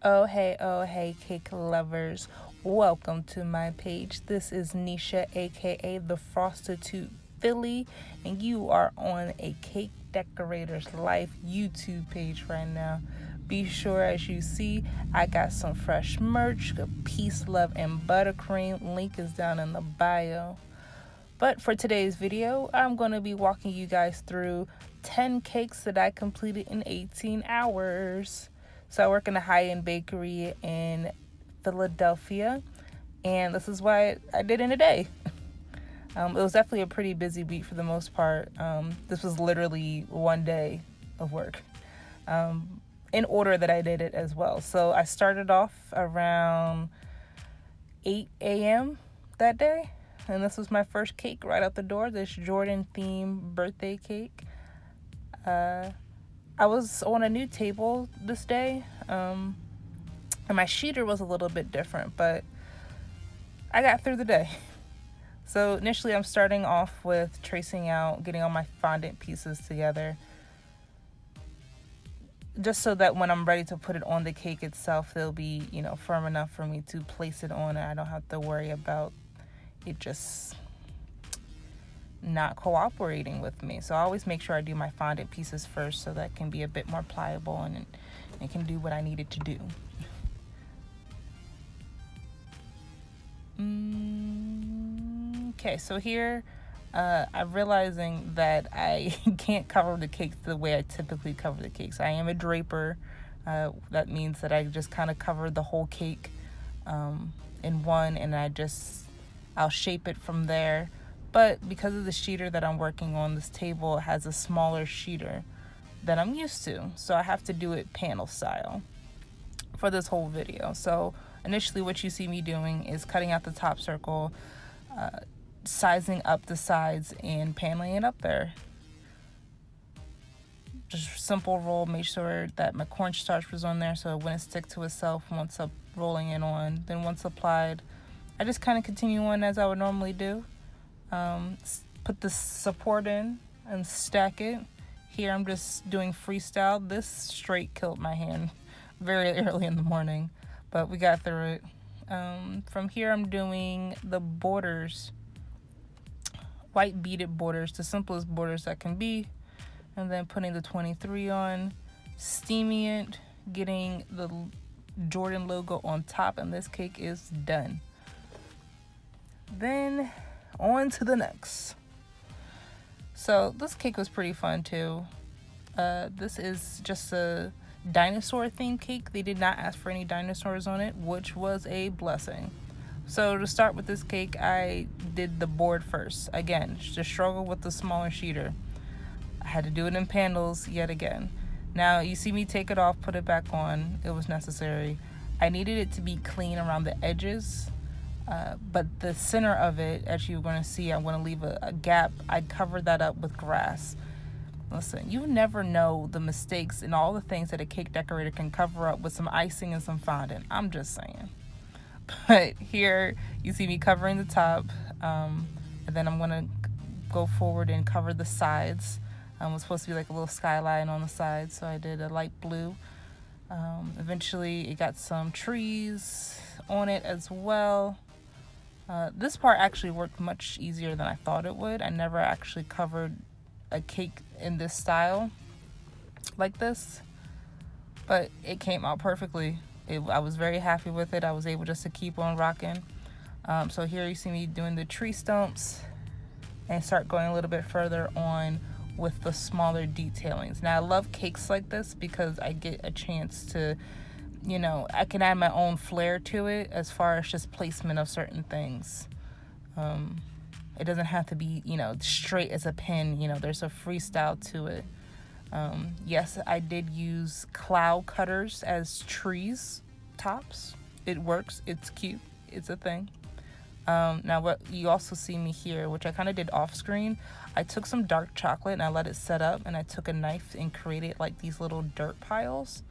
Oh hey, cake lovers. Welcome to my page. This is Nesha, aka the Frostitute Philly, and you are on a Cake Decorator's Life YouTube page right now. Be sure, as you see, I got some fresh merch, peace, love, and buttercream. Link is down in the bio. But for today's video, I'm going to be walking you guys through 10 cakes that I completed in 18 hours. So I work in a high-end bakery in Philadelphia, and this is what I did in a day. It was definitely a pretty busy week for the most part. This was literally one day of work, in order that I did it as well. So I started off around 8 a.m. that day, and this was my first cake right out the door, this Jordan-themed birthday cake. I was on a new table this day, and my sheeter was a little bit different, but I got through the day. So initially I'm starting off with tracing out, getting all my fondant pieces together, just so that when I'm ready to put it on the cake itself, they'll be, firm enough for me to place it on, and I don't have to worry about it just not cooperating with me. So I always make sure I do my fondant pieces first so that it can be a bit more pliable and it can do what I need it to do. Okay, so here I'm realizing that I can't cover the cakes the way I typically cover the cakes. I am a draper. That means that I just kind of cover the whole cake in one, and I'll shape it from there. But because of the sheeter that I'm working on, this table has a smaller sheeter than I'm used to. So I have to do it panel style for this whole video. So initially what you see me doing is cutting out the top circle, sizing up the sides, and paneling it up there. Just simple roll, make sure that my cornstarch was on there so it wouldn't stick to itself once I'm rolling it on. Then once applied, I just kind of continue on as I would normally do. Put the support in and stack it. Here I'm just doing freestyle. This straight killed my hand very early in the morning, but we got through it. From here I'm doing the borders, white beaded borders, the simplest borders that can be, and then putting the 23 on, steaming it, getting the Jordan logo on top, and this cake is done. Then on to the next. So this cake was pretty fun too. This is just a dinosaur themed cake. They did not ask for any dinosaurs on it, which was a blessing. So to start with this cake, I did the board first. Again, just struggle with the smaller sheeter. I had to do it in panels yet again. Now you see me take it off, put it back on. It was necessary. I needed it to be clean around the edges. But the center of it, as you're going to see, I'm going to leave a gap. I covered that up with grass. Listen, you never know the mistakes and all the things that a cake decorator can cover up with some icing and some fondant. I'm just saying. But here you see me covering the top, and then I'm going to go forward and cover the sides. It was supposed to be like a little skyline on the side, so I did a light blue. Eventually it got some trees on it as well. This part actually worked much easier than I thought it would. I never actually covered a cake in this style like this, but it came out perfectly. I was very happy with it. I was able just to keep on rocking. So here you see me doing the tree stumps and start going a little bit further on with the smaller detailings. Now I love cakes like this because I get a chance to, I can add my own flair to it as far as just placement of certain things. It doesn't have to be, straight as a pin. There's a freestyle to it. Yes, I did use cloud cutters as trees tops. It works. It's cute. It's a thing. Now what you also see me here, which I kind of did off screen, I took some dark chocolate and I let it set up, and I took a knife and created like these little dirt piles.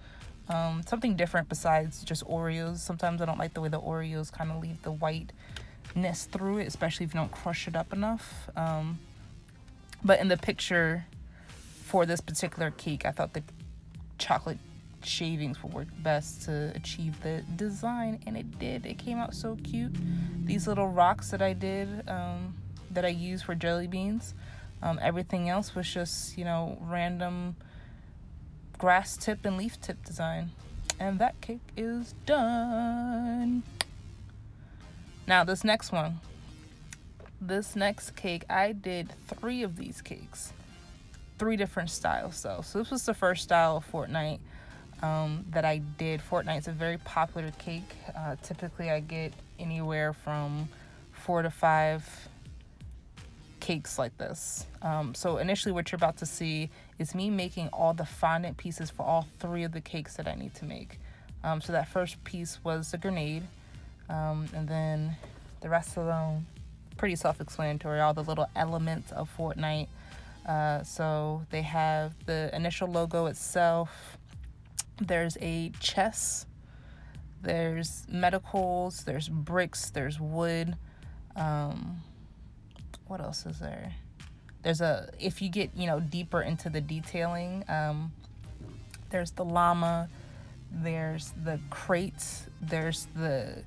Something different besides just Oreos. Sometimes I don't like the way the Oreos kind of leave the whiteness through it, especially if you don't crush it up enough. But in the picture for this particular cake, I thought the chocolate shavings will work best to achieve the design, and it did. It came out so cute. These little rocks that I did, that I used for jelly beans, everything else was just, you know, random grass tip and leaf tip design. And that cake is done. Now this next cake, I did 3 of these cakes, 3 different styles though. So this was the first style of Fortnite that I did. Fortnite's a very popular cake. Typically I get anywhere from 4 to 5 cakes like this. So initially what you're about to see is me making all the fondant pieces for all 3 of the cakes that I need to make. So that first piece was the grenade, and then the rest of them pretty self-explanatory, all the little elements of Fortnite. So they have the initial logo itself, there's a chest, there's medicals, there's bricks, there's wood. What else is there? There's if you get, you know, deeper into the detailing, there's the llama, there's the crates, there's the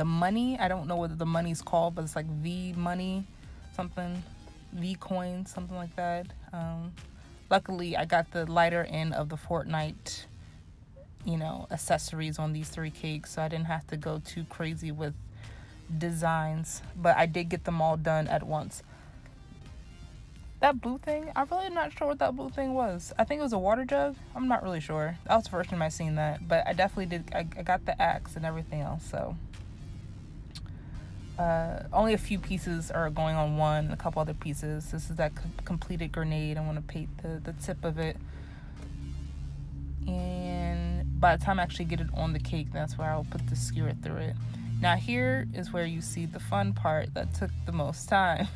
money. I don't know what the money's called, but it's like V money, something, V coins, something like that. Luckily, I got the lighter end of the Fortnite, you know, accessories on these 3 cakes, so I didn't have to go too crazy with designs, but I did get them all done at once. That blue thing, I'm really not sure what that blue thing was. I think it was a water jug. I'm not really sure. That was the first time I seen that, but I definitely did. I got the axe and everything else, so only a few pieces are going on one, a couple other pieces. This is that completed grenade. I want to paint the tip of it, and by the time I actually get it on the cake, that's where I'll put the skewer through it. Now here is where you see the fun part that took the most time.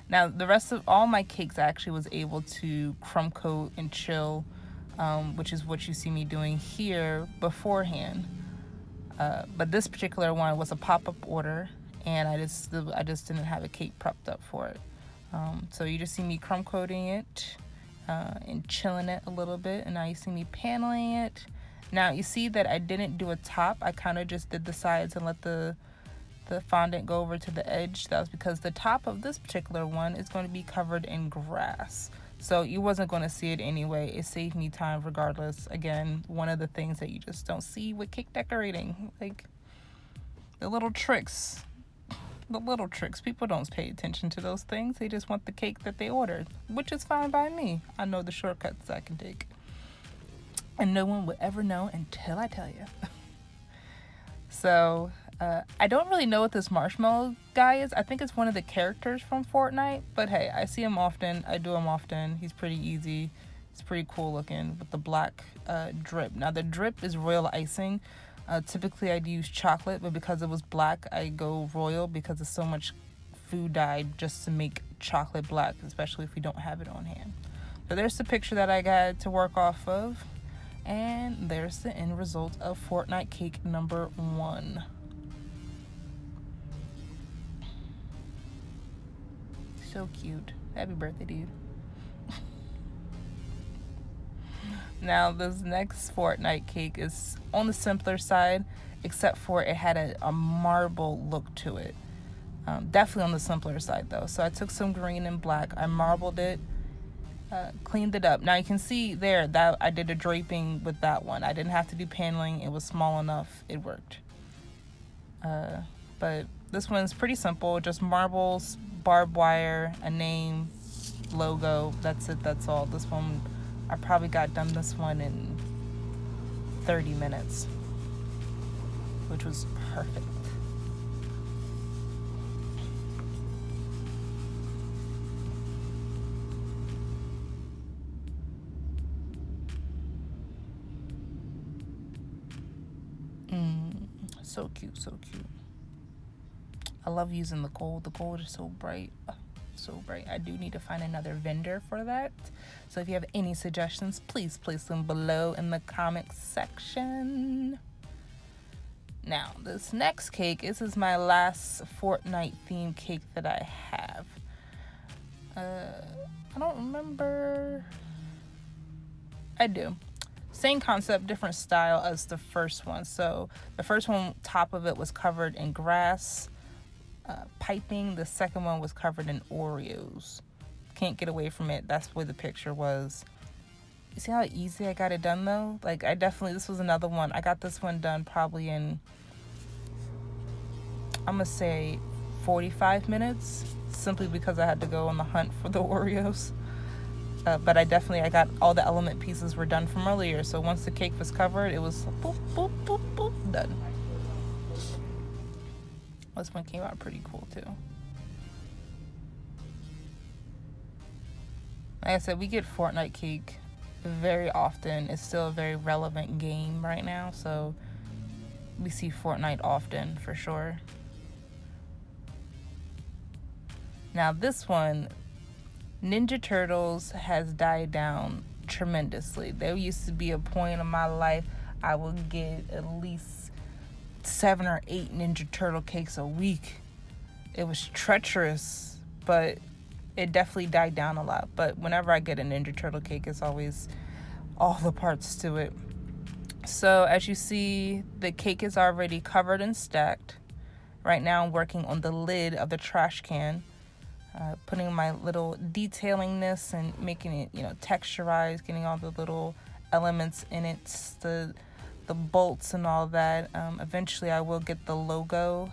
Now the rest of all my cakes I actually was able to crumb coat and chill, which is what you see me doing here beforehand. But this particular one was a pop-up order, and I just didn't have a cake prepped up for it. So you just see me crumb coating it and chilling it a little bit, and now you see me paneling it. Now you see that I didn't do a top. I kind of just did the sides and let the fondant go over to the edge. That was because the top of this particular one is going to be covered in grass, so you wasn't going to see it anyway. It saved me time regardless. Again, one of the things that you just don't see with cake decorating, like the little tricks. People don't pay attention to those things. They just want the cake that they ordered, which is fine by me. I know the shortcuts I can take, and no one will ever know until I tell you. So I don't really know what this marshmallow guy is. I think it's one of the characters from Fortnite, but hey, I see him often. I do him often. He's pretty easy. It's pretty cool looking with the black drip. Now the drip is royal icing. Typically I'd use chocolate, but because it was black, I go royal because there's so much food dye just to make chocolate black, especially if we don't have it on hand. So there's the picture that I got to work off of, and there's the end result of Fortnite cake number 1. So cute. Happy birthday, dude. Now this next Fortnite cake is on the simpler side, except for it had a marble look to it. Definitely on the simpler side though. So I took some green and black, I marbled it, cleaned it up. Now you can see there that I did a draping with that one. I didn't have to do paneling. It was small enough. It worked. But this one's pretty simple. Just marbles, barbed wire, a name, logo. That's it. That's all. This one, I probably got done this one in 30 minutes, which was perfect. So cute, so cute. I love using the gold. The gold is so bright. So bright. I do need to find another vendor for that. So if you have any suggestions, please place them below in the comment section. Now, this next cake, this is my last Fortnite themed cake that I have. I don't remember. I do. Same concept, different style as the first one. So the first one, top of it was covered in grass piping. The second one was covered in Oreos. Can't get away from it. That's where the picture was. You see how easy I got it done though? Like this was another one. I got this one done probably in, I'm gonna say 45 minutes, simply because I had to go on the hunt for the Oreos. But I got all the element pieces were done from earlier. So once the cake was covered, it was boop, boop, boop, boop, done. This one came out pretty cool too. Like I said, we get Fortnite Cake very often. It's still a very relevant game right now. So we see Fortnite often for sure. Now this one, Ninja Turtles has died down tremendously. There used to be a point in my life I would get at least 7 or 8 Ninja Turtle cakes a week. It was treacherous, but it definitely died down a lot. But whenever I get a Ninja Turtle cake, it's always all the parts to it. So as you see, the cake is already covered and stacked. Right now I'm working on the lid of the trash can. Putting my little detailingness and making it, texturized, getting all the little elements in it, the bolts and all that. Eventually I will get the logo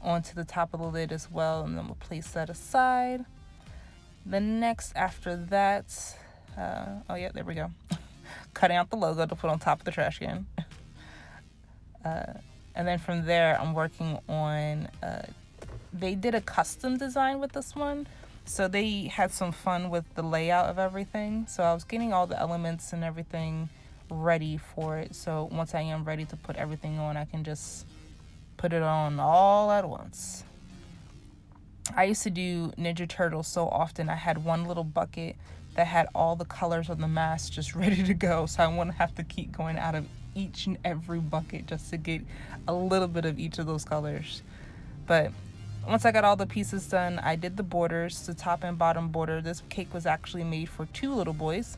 onto the top of the lid as well, and then we'll place that aside. Then next after that, there we go. Cutting out the logo to put on top of the trash can. And then from there I'm working on they did a custom design with this one, so they had some fun with the layout of everything. So I was getting all the elements and everything ready for it, so once I am ready to put everything on, I can just put it on all at once. I used to do Ninja Turtles so often. I had one little bucket that had all the colors of the mask just ready to go, so I wouldn't have to keep going out of each and every bucket just to get a little bit of each of those colors. But once I got all the pieces done, I did the borders, the top and bottom border. This cake was actually made for 2 little boys,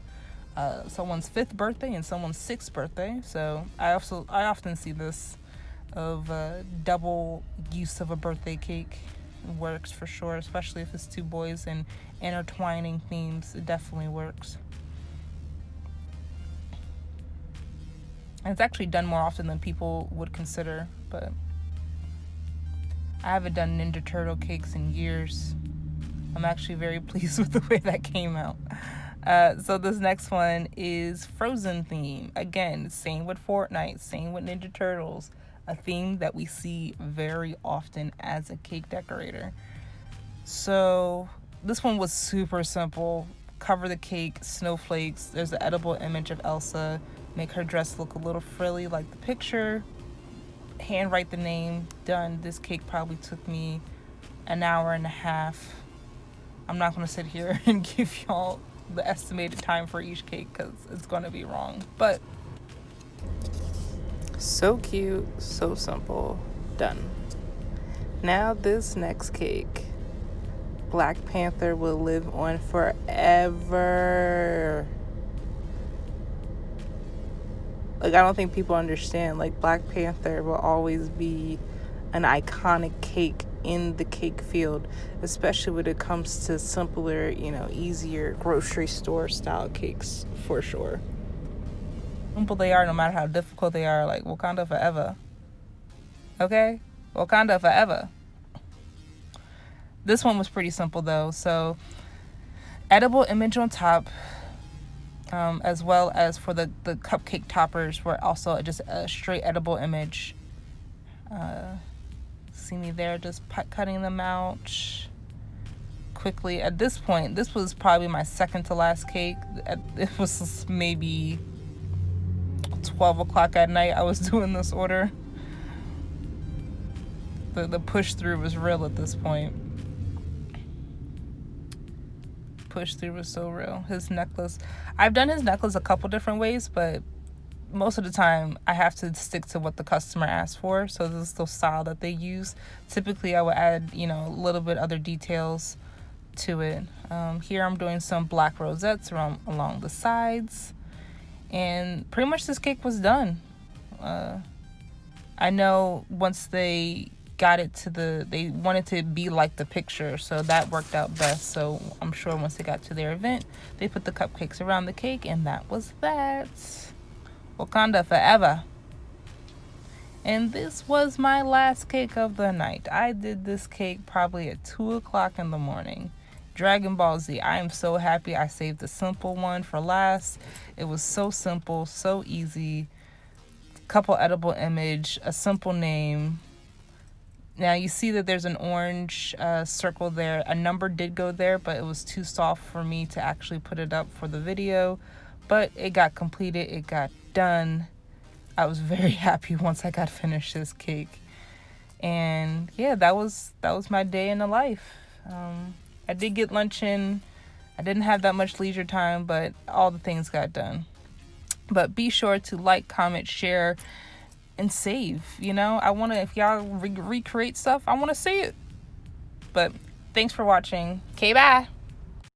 someone's 5th birthday and someone's 6th birthday. So I often see this of double use of a birthday cake. It works for sure, especially if it's 2 boys and intertwining themes. It definitely works. And it's actually done more often than people would consider, but I haven't done Ninja Turtle cakes in years. I'm actually very pleased with the way that came out. So this next one is Frozen theme. Again, same with Fortnite, same with Ninja Turtles. A theme that we see very often as a cake decorator. So this one was super simple. Cover the cake, snowflakes. There's an edible image of Elsa. Make her dress look a little frilly like the picture. Handwrite the name, done. This cake probably took me an hour and a half. I'm not going to sit here and give y'all the estimated time for each cake because it's going to be wrong. But so cute, so simple, done. Now this next cake, Black Panther will live on forever. Like, I don't think people understand, like, Black Panther will always be an iconic cake in the cake field, especially when it comes to simpler, easier grocery store style cakes, for sure. Simple they are, no matter how difficult they are, like Wakanda forever. Okay? Wakanda forever. This one was pretty simple though. So, edible image on top, as well as for the cupcake toppers were also just a straight edible image. See me there just cutting them out quickly. At this point, this was probably my second to last cake. It was maybe 12 o'clock at night I was doing this order. The push through was real at this point. Push through was so real. His necklace, I've done his necklace a couple different ways, but most of the time I have to stick to what the customer asked for. So this is the style that they use. Typically I would add, a little bit other details to it. Here I'm doing some black rosettes along the sides. And pretty much this cake was done. I know once they got it to they wanted to be like the picture, so that worked out best. So I'm sure once they got to their event, they put the cupcakes around the cake, and that was that. Wakanda forever. And this was my last cake of the night. I did this cake probably at 2 o'clock in the morning. Dragon Ball Z. I am so happy I saved the simple one for last. It was so simple, so easy. Couple edible image, a simple name. Now you see that there's an orange circle there. A number did go there, but it was too soft for me to actually put it up for the video. But it got completed, it got done. I was very happy once I got finished this cake. And yeah, that was my day in the life. I did get lunch in. I didn't have that much leisure time, but all the things got done. But be sure to like, comment, share, and save. You know, I want to, if y'all recreate stuff, I want to see it. But thanks for watching. Okay, bye.